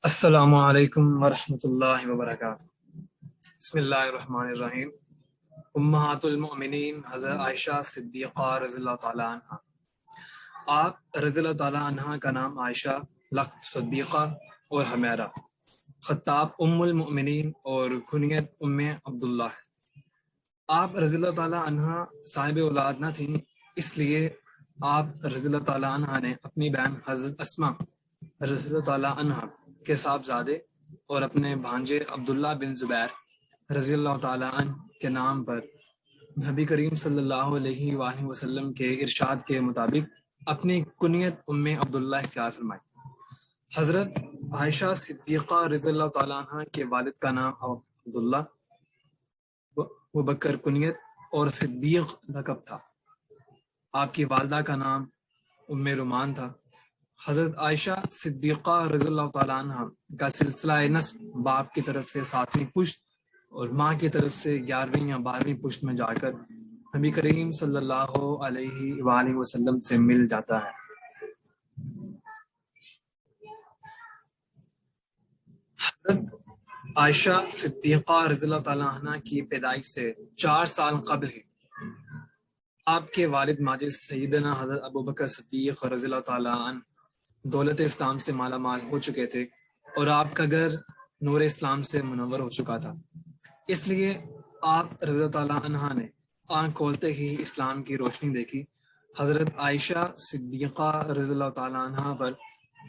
السلام علیکم ورحمۃ اللہ وبرکاتہ۔ بسم اللہ الرحمن الرحیم۔ امہات المؤمنین حضرت عائشہ صدیقہ رضی اللہ تعالیٰ عنہ۔ آپ رضی اللہ تعالیٰ عنہ کا نام عائشہ، لقب صدیقہ اور حمیرہ، خطاب ام المؤمنین اور کنیت ام عبداللہ ہے۔ آپ رضی اللہ تعالیٰ عنہ صاحب اولاد نہ تھیں، اس لیے آپ رضی اللہ تعالیٰ عنہ نے اپنی بہن حضرت اسماء رضی اللہ تعالیٰ عنہ کے صاحبزادے اور اپنے بھانجے عبداللہ بن زبیر رضی اللہ تعالیٰ عنہ کے نام پر نبی کریم صلی اللہ علیہ وآلہ وسلم کے ارشاد کے مطابق اپنی کنیت ام عبداللہ اختیار فرمائی۔ حضرت عائشہ صدیقہ رضی اللہ تعالیٰ عنہ کے والد کا نام عبداللہ و بکر کنیت اور صدیق لقب تھا۔ آپ کی والدہ کا نام ام رومان تھا۔ حضرت عائشہ صدیقہ رضی اللہ تعالیٰ عنہ کا سلسلہ نسب باپ کی طرف سے 7ویں پشت اور ماں کی طرف سے 11ویں یا 12ویں پشت میں جا کر نبی کریم صلی اللہ علیہ وآلہ وسلم سے مل جاتا ہے۔ حضرت عائشہ صدیقہ رضی اللہ تعالیٰ عنہ کی پیدائش سے 4 سال قبل ہی آپ کے والد ماجد سیدنا حضرت ابوبکر صدیق رضی اللہ تعالیٰ عنہ دولت اسلام سے مالا مال ہو چکے تھے اور آپ کا گھر نور اسلام سے منور ہو چکا تھا۔ اس لیے آپ رضی اللہ تعالیٰ عنہ نے آنکھ کھولتے ہی اسلام کی روشنی دیکھی۔ حضرت عائشہ صدیقہ رضی اللہ تعالیٰ عنہ پر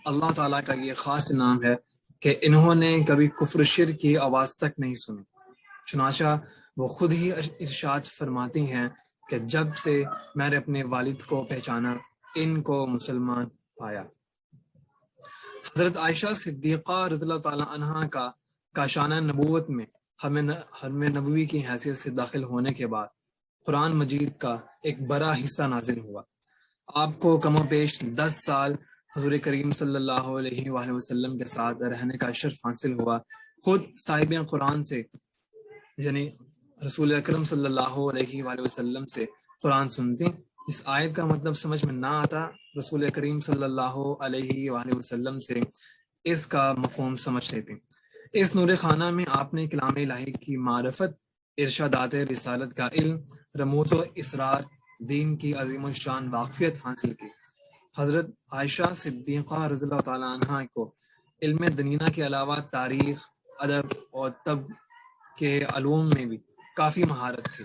اللہ تعالیٰ کا یہ خاص انعام ہے کہ انہوں نے کبھی کفر شرک کی آواز تک نہیں سنی، چنانچہ وہ خود ہی ارشاد فرماتی ہیں کہ جب سے میں نے اپنے والد کو پہچانا، ان کو مسلمان پایا۔ حضرت عائشہ صدیقہ رضی اللہ تعالیٰ عنہ کا کاشانہ نبوت میں حرم نبوی کی حیثیت سے داخل ہونے کے بعد قرآن مجید کا ایک بڑا حصہ نازل ہوا۔ آپ کو کم و بیش 10 سال حضور کریم صلی اللہ علیہ وآلہ وسلم کے ساتھ رہنے کا شرف حاصل ہوا۔ خود صاحب قرآن سے یعنی رسول اکرم صلی اللہ علیہ وآلہ وسلم سے قرآن سنتی، اس آیت کا مطلب سمجھ میں نہ آتا، رسول کریم صلی اللہ علیہ وآلہ وسلم سے اس کا مفہوم سمجھ لیتے۔ اس نور خانہ میں آپ نے کلام الہی کی معرفت، ارشادات رسالت کا علم، رموز و اسرار دین کی عظیم الشان واقفیت حاصل کی۔ حضرت عائشہ صدیقہ رضی اللہ تعالیٰ عنہ کو علم دنیا کے علاوہ تاریخ، ادب اور طب کے علوم میں بھی کافی مہارت تھی۔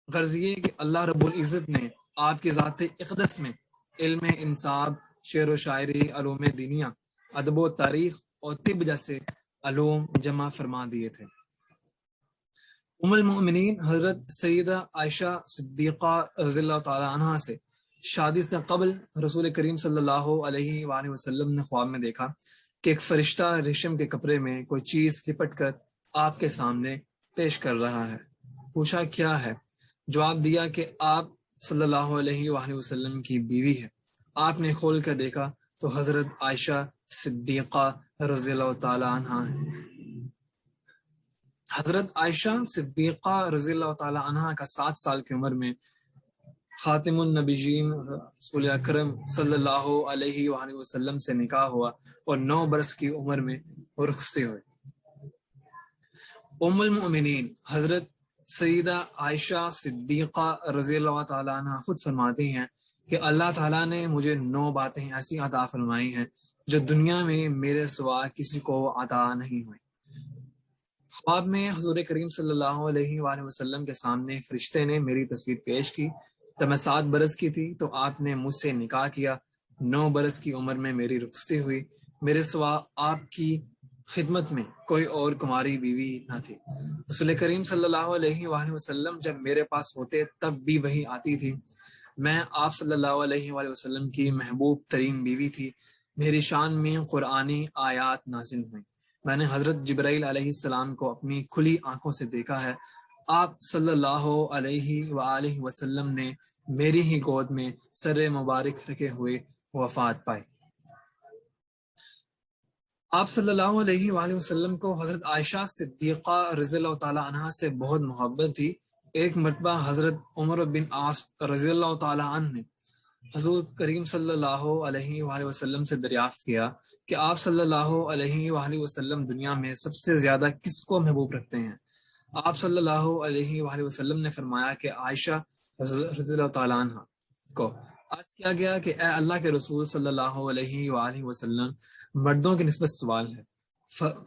غرض یہ کہ اللہ رب العزت نے آپ کی ذات اقدس میں علم انصاب، شعر و شاعری، علوم دینیا، ادب و تاریخ اور طب جیسے علوم جمع فرما دیے تھے۔ ام المؤمنین حضرت سیدہ عائشہ صدیقہ رضی اللہ تعالیٰ عنہ سے شادی سے قبل رسول کریم صلی اللہ علیہ وآلہ وسلم نے خواب میں دیکھا کہ ایک فرشتہ ریشم کے کپڑے میں کوئی چیز لپٹ کر آپ کے سامنے پیش کر رہا ہے۔ پوچھا کیا ہے؟ جواب دیا کہ آپ صلی اللہ علیہ وآلہ وسلم کی بیوی ہے۔ آپ نے کھول کر دیکھا تو حضرت عائشہ صدیقہ رضی اللہ تعالیٰ عنہ ہے۔ حضرت عائشہ صدیقہ رضی اللہ تعالیٰ عنہ کا 7 سال کی عمر میں خاتم النبیین رسول اکرم صلی اللہ علیہ وآلہ وسلم سے نکاح ہوا اور 9 برس کی عمر میں رخصتی ہوئی۔ ام المؤمنین حضرت سیدہ عائشہ صدیقہ رضی اللہ تعالیٰ عنہ خود فرماتی ہیں کہ اللہ تعالیٰ نے مجھے 9 باتیں ایسی عطا فرمائی ہیں جو دنیا میں میرے سوا کسی کو عطا نہیں ہوئی۔ خواب میں حضور کریم صلی اللہ علیہ وآلہ وسلم کے سامنے فرشتے نے میری تصویر پیش کی۔ جب میں 7 برس کی تھی تو آپ نے مجھ سے نکاح کیا۔ 9 برس کی عمر میں میری رخصتی ہوئی۔ میرے سوا آپ کی خدمت میں کوئی اور کماری بیوی نہ تھی۔ رسول کریم صلی اللہ علیہ وآلہ وسلم جب میرے پاس ہوتے تب بھی وہی آتی تھی۔ میں آپ صلی اللہ علیہ وآلہ وسلم کی محبوب ترین بیوی تھی۔ میری شان میں قرآنی آیات نازل ہوئیں۔ میں نے حضرت جبرائیل علیہ السلام کو اپنی کھلی آنکھوں سے دیکھا ہے۔ آپ صلی اللہ علیہ وآلہ وسلم نے میری ہی گود میں سر مبارک رکھے ہوئے وفات پائی۔ آپ صلی اللہ علیہ وآلہ وسلم کو حضرت عائشہ صدیقہ رضی اللہ تعالیٰ عنہ سے بہت محبت تھی۔ ایک مرتبہ حضرت عمر بن عاص رضی اللہ تعالیٰ عنہ نے حضور کریم صلی اللہ علیہ وآلہ وسلم سے دریافت کیا کہ آپ صلی اللہ علیہ وآلہ وسلم دنیا میں سب سے زیادہ کس کو محبوب رکھتے ہیں؟ آپ صلی اللہ علیہ وآلہ وسلم نے فرمایا کہ عائشہ رضی اللہ تعالیٰ عنہ کو۔ عرض کیا گیا کہ اے اللہ کے رسول صلی اللہ علیہ وآلہ وسلم، مردوں کی نسبت سوال ہے۔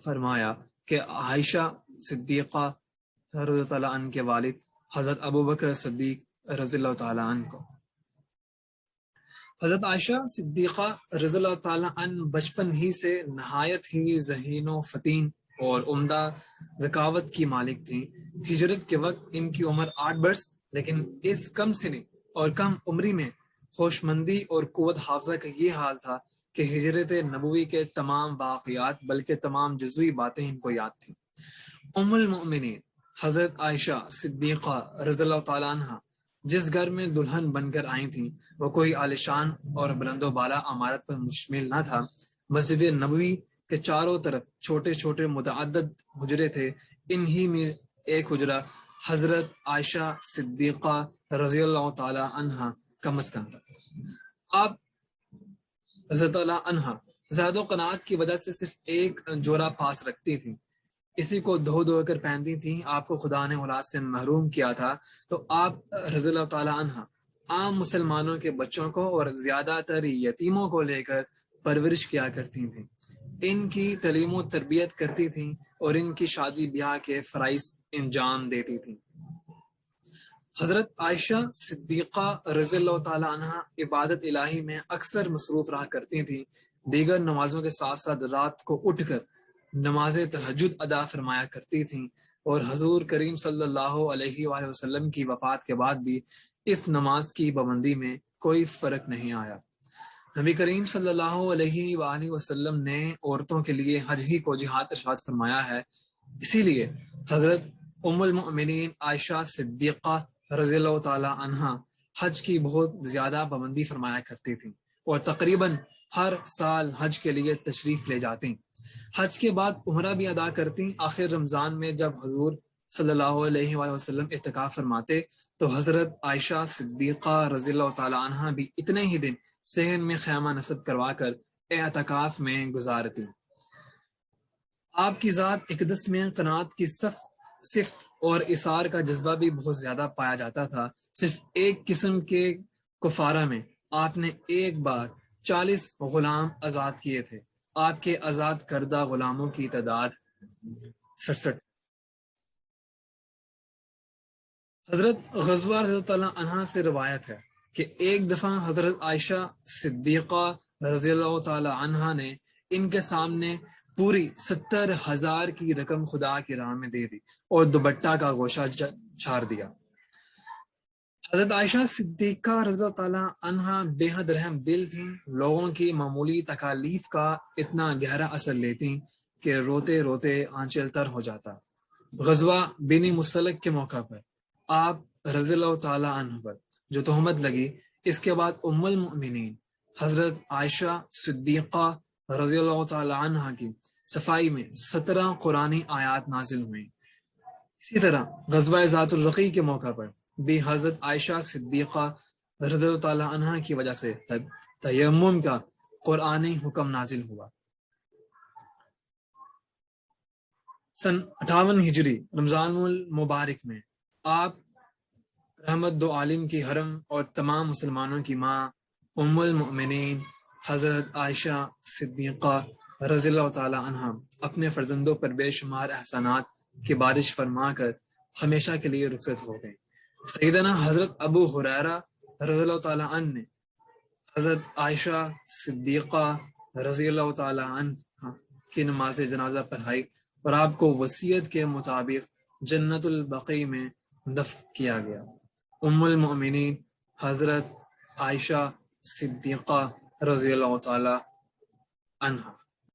فرمایا کہ عائشہ صدیقہ رضی اللہ تعالیٰ عنہ کے والد حضرت ابو بکر صدیق رضی اللہ تعالیٰ عنہ کو۔ حضرت عائشہ صدیقہ رضی اللہ تعالیٰ عنہ بچپن ہی سے نہایت ہی ذہین و فطین اور عمدہ ذکاوت کی مالک تھیں۔ ہجرت کے وقت ان کی عمر 8 برس، لیکن اس کم سنی اور کم عمری میں ہوشمندی اور قوت حافظہ کا یہ حال تھا کہ ہجرت نبوی کے تمام واقعات بلکہ تمام جزوی باتیں ان کو یاد تھیں۔ ام المؤمنین حضرت عائشہ صدیقہ رضی اللہ تعالیٰ عنہ جس گھر میں دلہن بن کر آئی تھیں وہ کوئی عالیشان اور بلند و بالا عمارت پر مشتمل نہ تھا۔ مسجد نبوی کے چاروں طرف چھوٹے چھوٹے متعدد حجرے تھے، انہی میں ایک حجرہ حضرت عائشہ صدیقہ رضی اللہ تعالی عنہ کا مسکن تھا۔ آپ رضی اللہ تعالی عنہ زاد و قناعت کی وجہ سے صرف ایک جوڑا پاس رکھتی تھیں، اسی کو دھو دھو کر پہنتی تھیں۔ آپ کو خدا نے اولاد سے محروم کیا تھا تو آپ رضی اللہ تعالی عنہ عام مسلمانوں کے بچوں کو اور زیادہ تر یتیموں کو لے کر پرورش کیا کرتی تھیں، ان کی تعلیم و تربیت کرتی تھیں اور ان کی شادی بیاہ کے فرائض انجام دیتی تھیں۔ حضرت عائشہ صدیقہ رضی اللہ تعالی عنہ عبادت الہی میں اکثر مصروف رہا کرتی تھیں، دیگر نمازوں کے ساتھ ساتھ رات کو اٹھ کر نماز تہجد ادا فرمایا کرتی تھیں، اور حضور کریم صلی اللہ علیہ وآلہ وسلم کی وفات کے بعد بھی اس نماز کی پابندی میں کوئی فرق نہیں آیا۔ نبی کریم صلی اللہ علیہ وآلہ وسلم نے عورتوں کے لیے حج ہی کو جہاد ارشاد فرمایا ہے، اسی لیے حضرت ام المؤمنین عائشہ صدیقہ رضی اللہ تعالی عنہ حج کی بہت زیادہ پابندی فرمایا کرتی تھیں اور تقریباً ہر سال حج کے لیے تشریف لے جاتی۔ حج کے بعد عمرہ بھی ادا کرتی۔ آخر رمضان میں جب حضور صلی اللہ علیہ وآلہ وسلم اعتکاف فرماتے تو حضرت عائشہ صدیقہ رضی اللہ تعالی عنہ بھی اتنے ہی دن صحن میں خیمہ نصب کروا کر اعتکاف میں گزارتی۔ آپ کی ذات اقدس میں قناعت کی صفت اور اثار کا جذبہ بھی بہت زیادہ پایا جاتا تھا۔ صرف ایک قسم کے کفارہ میں آپ نے ایک بار 40 غلام آزاد کیے تھے۔ آپ کے آزاد کردہ غلاموں کی تعداد 67۔ حضرت غزوہ رضی اللہ تعالیٰ عنہ سے روایت ہے کہ ایک دفعہ حضرت عائشہ صدیقہ رضی اللہ تعالیٰ عنہ نے ان کے سامنے پوری 70,000 کی رقم خدا کی راہ میں دے دی اور دوپٹہ کا گوشہ چھاڑ دیا۔ حضرت عائشہ صدیقہ رضی اللہ تعالیٰ عنہ بے حد رحم دل تھیں، لوگوں کی معمولی تکالیف کا اتنا گہرا اثر لیتی کہ روتے روتے آنچل تر ہو جاتا۔ غزوہ بنی مصطلق کے موقع پر آپ رضی اللہ تعالیٰ عنہ پر جو تہمت لگی، اس کے بعد ام المؤمنین حضرت عائشہ صدیقہ رضی اللہ تعالیٰ عنہ کی صفائی میں 17 قرآنی آیات نازل ہوئیں۔ اسی طرح غزوہ ذات الرقی کے موقع پر بھی حضرت عائشہ صدیقہ رضی اللہ تعالیٰ عنہ کی وجہ سے تیمم کا قرآنی حکم نازل ہوا۔ سن 58 ہجری رمضان المبارک میں آپ رحمت دو عالم کی حرم اور تمام مسلمانوں کی ماں ام المؤمنین حضرت عائشہ صدیقہ رضی اللہ تعالی عنہ اپنے فرزندوں پر بے شمار احسانات کی بارش فرما کر ہمیشہ کے لیے رخصت ہو گئے۔ سیدنا حضرت ابو ہریرہ رضی اللہ تعالی عنہ نے حضرت عائشہ صدیقہ رضی اللہ تعالی عنہ کی نماز جنازہ پڑھائی اور آپ کو وصیت کے مطابق جنت البقیع میں دفن کیا گیا۔ ام المؤمنین حضرت عائشہ صدیقہ رضی اللہ تعالی عنہ۔